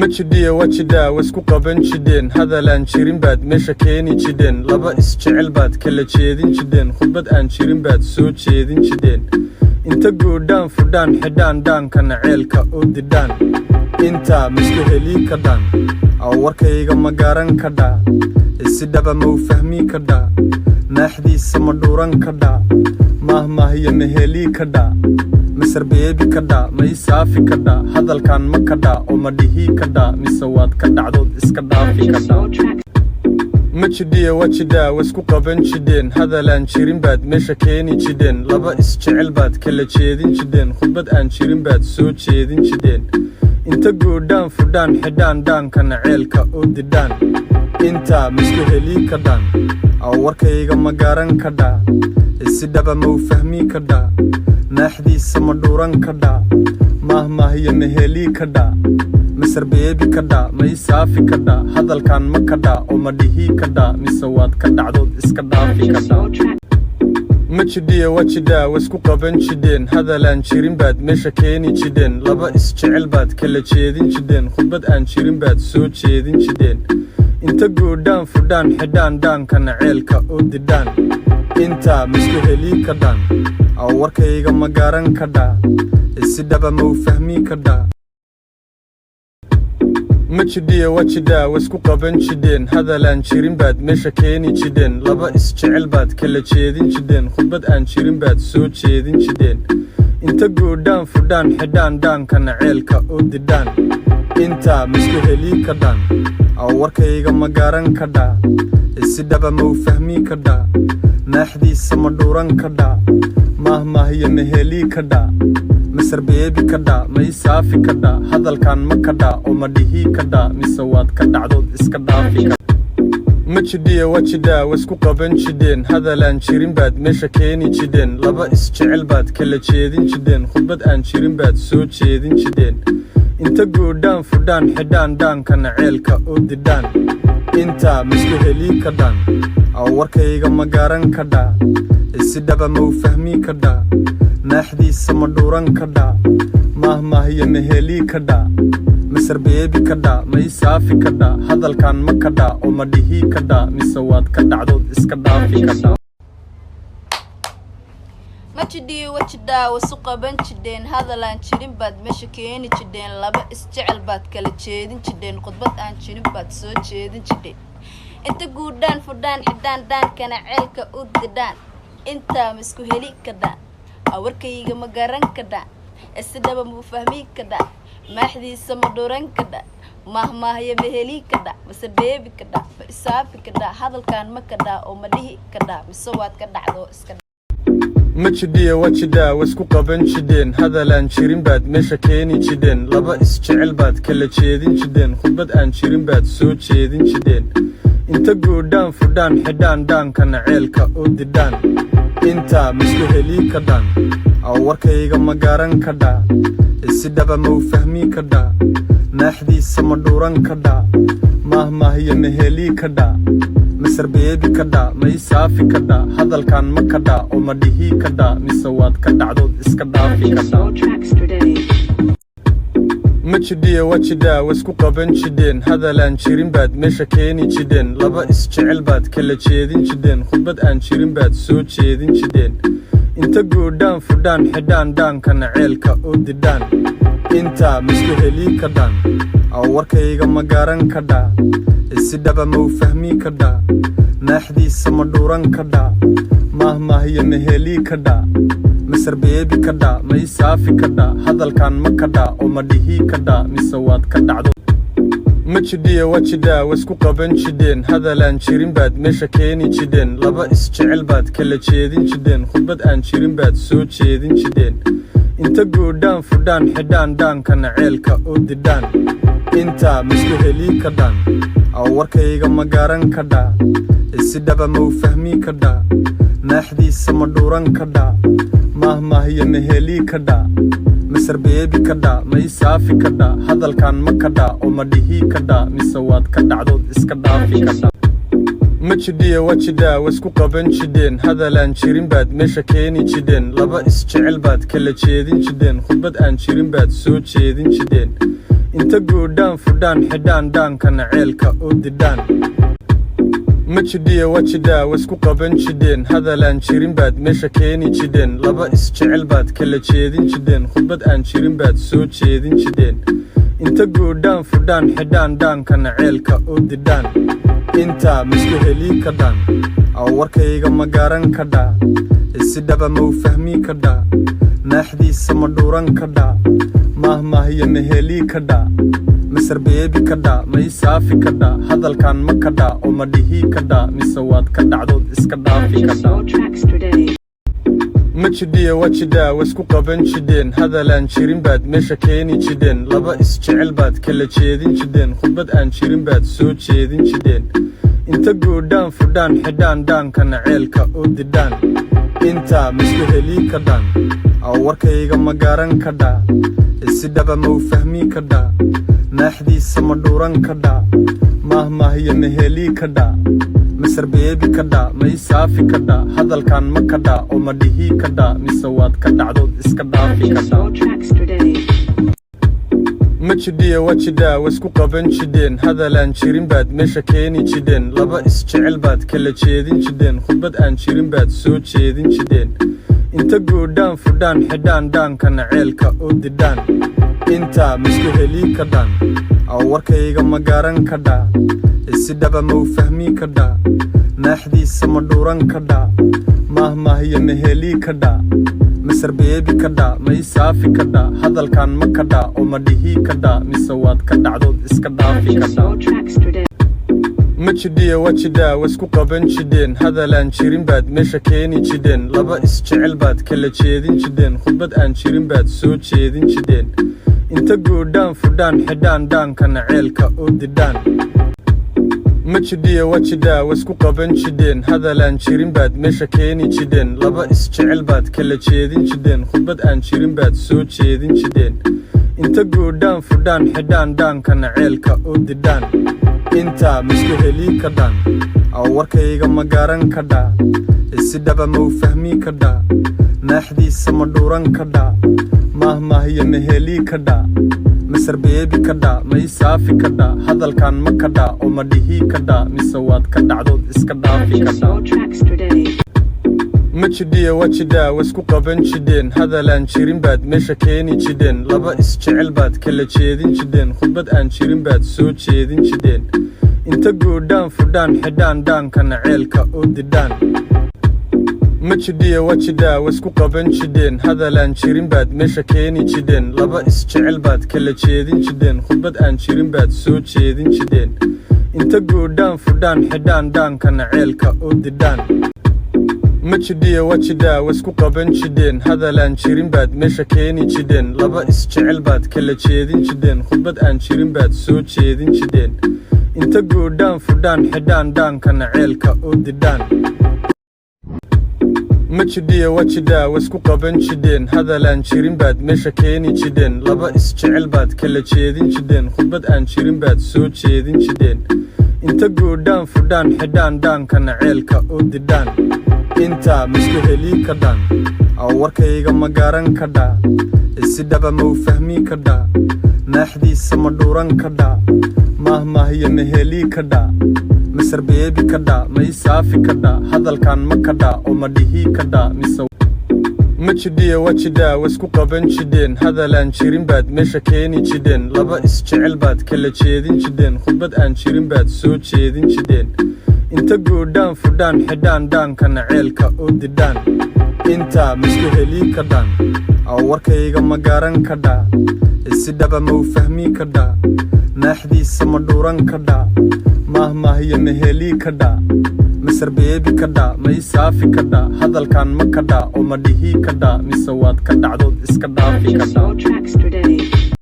مجدية وجدا واسكو قبن جدين هذا لان شيرين باد مشا كيني جدين لبا اسجعل باد كلا جيدين جدين خباد ان شيرين باد سو جيدين جدين انت قودان فردان حدان دان كان عيلكا اوددان انت مسكو هلي كدان او وركيغا مقارن كدا السدابا مو فهمي كدا ناحدي سمدوران كدا مهما هي مهلي كدا مصر بيبي كدا ما يسافي كدا هذا الكان ما كدا وما ديهي كدا مسواد كدا عدود اسكدا في كدا مجدية وجدا واسكو قبن جدين هذا لان شيرين باد مشا كيني جدين لبا اسجعل باد كلا جيدين جدين خباد ان شيرين باد سو جيدين جدين انت قودان فردان حدان دان كان عيلكا اوددان انت مسكو هلي كدان او وركيغا مقارن كدا السدابا مو فهمي كدا ناحدي سمدوران كدا مهما هي مهلي كدا مصر بيبي كدا ما يسافي كدا هذا الكان ما كدا وما ديهي كدا مسواد كدا عدود اسكدا في كدا مجدية وجدا واسكو قبن جدين هذا لان شيرين باد مشا كيني جدين لبا اسجعل باد كلا جيدين جدين خباد ان شيرين باد سو جيدين جدين انت قودان فردان حدان دان كان عيلكا اوددان انت مسكو هلي كدان او وركيغا مقارن كدا السدابا مو فهمي كدا مجدية وجدا واسكو قبن جدين هذا لان شيرين باد مشا كيني جدين لبا اسجعل باد كلا جيدين جدين خباد ان شيرين باد سو جيدين جدين انت قودان فردان حدان دان كان عيلكا اوددان انت مسكو هلي كدان او وركيغا مقارن كدا السدابا مو فهمي كدا ناحدي سمدوران كدا مهما هي مهلي كدا مصر بيبي كدا ما يسافي كدا هذا الكان ما كدا وما ديهي كدا مسواد كدا عدود اسكدا في كدا مجدية وجدا واسكو قبن جدين هذا لان شيرين باد مشا كيني جدين لبا اسجعل باد كلا جيدين جدين خباد ان شيرين باد سو جيدين جدين انت قودان فردان حدان دان كان عيلكا اوددان انت مسكو هلي كدان او وركيغا مقارن كدا السدابا مو فهمي كدا ناحدي سمدوران كدا مهما هي مهلي كدا مصر بيبي كدا ما يسافي كدا هذا الكان ما كدا وما ديهي كدا مسواد كدا عدود اسكدا في كدا مجدي وجدا وسوق بنجدين هذا لان شيرين باد مشا كيني جدين لبا اسجعل باد كلا جيدين جدين خطبت ان شيرين باد سو جيدين جدين انت قودان فردان حدان دان كان عيلكا اوددان انت مسكو هلي كدا اوركيغا مقارن كدا السدابا مو فهمي كدا ماحدي سمدوران كدا مهما هي مهلي كدا مصر بيبي كدا اسافي كدا هذا الكان ما كدا وما ديهي كدا مسواد كدا عدو اسكدا مجدية وجدا واسكو قبن جدين هذا لان شيرين باد مشا كيني جدين لبا اسجعل باد كلا جيدين جدين خباد ان شيرين باد سو جيدين جدين انت قودان فردان حدان دان كان عيلكا اوددان انت مسكو هلي كدان او وركيغا مقارن كدا السدابا مو فهمي كدا ناحدي سمدوران كدا مهما هي مهلي كدا مصر بيبي كدا ما يسافي كدا هذا الكان ما كدا وما ديهي كدا مسواد كدا عدود اسكدا في كدا مجدية وجدا واسكو قبن جدين هذا لان شيرين باد مشا كيني جدين لبا اسجعل باد كلا جيدين جدين خباد ان شيرين باد سو جيدين جدين انت قودان فردان حدان دان كان عيلكا اوددان انت مسكو هلي كدان او وركيغا مقارن كدا السدابا مو فهمي كدا ناحدي سمدوران كدا مهما هي مهلي كدا مصر بيبي كدا ما يسافي كدا هذا الكان ما كدا وما ديهي كدا مسواد كدا عدود مجدية وجدا واسكو قبن جدين هذا لان شيرين باد مشا كيني جدين لبا اسجعل باد كلا جيدين جدين خباد ان شيرين باد سو جيدين جدين انت قودان فردان حدان دان كان عيلكا اوددان انت مسكو هلي كدان او وركيغا مقارن كدا السدابا مو فهمي كدا ناحدي سمدوران كدا مهما هي مهلي كدا مصر بيبي كدا ما يسافي كدا هذا الكان ما كدا وما ديهي كدا مسواد كدا عدود اسكدا في كدا مجدية وجدا واسكو قبن جدين هذا لان شيرين باد مشا كيني جدين لبا اسجعل باد كلا جيدين جدين خباد ان شيرين باد سو جيدين جدين inta guudhaan fudhaan xidhaan dhaankana ceelka u didhaan ma jidhiya wajidhaa waisku qaban jidheen hadalaan jirin baad meesha keeni jidheen laba isjecel baad kala jeedin jidheen khudbad aan jirin baad soo jeedin jidheen inta guudhaan fudhaan xidhaan dhaankana ceelka u didhaan intaa misku helii ka dhaan aw warkayga ma garan ka dhaa isi dhaba ma u fahmii ka dhaa naaxdiisa ma dhuuran ka dhaa maahmaahiyo ma helii ka dhaa masar beebi ka dhaa ma ii saafi ka dhaa hadalkan ma ka dhaa oo ma dhihii ka dhaa mise waad ka dhacdood iska dhaafi ka dhaa ma jidhiya wajidhaa waisku qaban jidheen hadalaan jirin baad meesha keeni jidheen laba isjecel baad kala jeedin jidheen khudbad aan jirin baad soo jeedin jidheen inta guudhaan fudhaan xidhaan dhaankana ceelka u didhaan intaa misku helii ka dhaan aw warkayga ma garan ka dhaa isi dhaba ma u fahmii ka dhaa naaxdiisa ma dhuuran ka dhaa maahmaahiyo ma helii ka dhaa masar beebi ka dhaa ma ii saafi ka dhaa hadalkan ma ka dhaa oo ma dhihii ka dhaa mise waad ka dhacdood iska dhaafi ka dhaa ma jidhiya wajidhaa waisku qaban jidheen hadalaan jirin baad meesha keeni jidheen laba isjecel baad kala jeedin jidheen khudbad aan jirin baad soo jeedin jidheen inta guudhaan fudhaan xidhaan dhaankana ceelka u didhaan intaa misku helii ka dhaan aw warkayga ma garan ka dhaa isi dhaba ma u fahmii ka dhaa naaxdiisa ma dhuuran ka dhaa maahmaahiyo ma helii ka dhaa masar beebi ka dhaa ma ii saafi ka dhaa hadalkan ma ka dhaa oo ma dhihii ka dhaa mise waad ka dhacdood iska dhaafi ka dhaa ma jidhiya wajidhaa waisku qaban jidheen hadalaan jirin baad meesha keeni jidheen laba isjecel baad kala jeedin jidheen khudbad aan jirin baad soo jeedin jidheen inta guudhaan fudhaan xidhaan dhaankana ceelka u didhaan ma jidhiya wajidhaa waisku qaban jidheen hadalaan jirin baad meesha keeni jidheen laba isjecel baad kala jeedin jidheen khudbad aan jirin baad soo jeedin jidheen inta guudhaan fudhaan xidhaan dhaankana ceelka u didhaan intaa misku helii ka dhaan aw warkayga ma garan ka dhaa isi dhaba ma u fahmii ka dhaa naaxdiisa ma dhuuran ka dhaa maahmaahiyo ma helii ka dhaa masar beebi ka dhaa ma ii saafi ka dhaa hadalkan ma ka dhaa oo ma dhihii ka dhaa mise waad ka dhacdood iska dhaafi ka dhaa ma jidhiya wajidhaa waisku qaban jidheen hadalaan jirin baad meesha keeni jidheen laba isjecel baad kala jeedin jidheen khudbad aan jirin baad soo jeedin jidheen inta guudhaan fudhaan xidhaan dhaankana ceelka u didhaan ma jidhiya wajidhaa waisku qaban jidheen hadalaan jirin baad meesha keeni jidheen laba isjecel baad kala jeedin jidheen khudbad aan jirin baad soo jeedin jidheen inta guudhaan fudhaan xidhaan dhaankana ceelka u didhaan ma jidhiya wajidhaa waisku qaban jidheen hadalaan jirin baad meesha keeni jidheen laba isjecel baad kala jeedin jidheen khudbad aan jirin baad soo jeedin jidheen inta guudhaan fudhaan xidhaan dhaankana ceelka u didhaan ma jidhiya wajidhaa waisku qaban jidheen hadalaan jirin baad meesha keeni jidheen laba isjecel baad kala jeedin jidheen khudbad aan jirin baad soo jeedin jidheen inta guudhaan fudhaan xidhaan dhaankana ceelka u didhaan intaa misku helii ka dhaan aw warkayga ma garan ka dhaa isi dhaba ma u fahmii ka dhaa naaxdiisa ma dhuuran ka dhaa maahmaahiyo ma helii ka dhaa masar beebi ka dhaa ma ii saafi ka dhaa hadalkan ma ka dhaa oo ma dhihii ka dhaa mise ma jidhiya wajidhaa waisku qaban jidheen hadalaan jirin baad meesha keeni jidheen laba isjecel baad kala jeedin jidheen khudbad aan jirin baad soo jeedin jidheen inta guudhaan fudhaan xidhaan dhaankana ceelka u didhaan intaa misku helii ka dhaan aw warkayga ma garan ka dhaa isi dhaba ma u fahmii ka dhaa naaxdiisa ma dhuuran ka dhaa maahmaahiyo ma helii ka dhaa masar beebi ka dhaa ma ii saafi ka dhaa hadalkan ma ka dhaa oo ma dhihii ka dhaa mise waad ka dhacdood iska dhaafi ka dhaa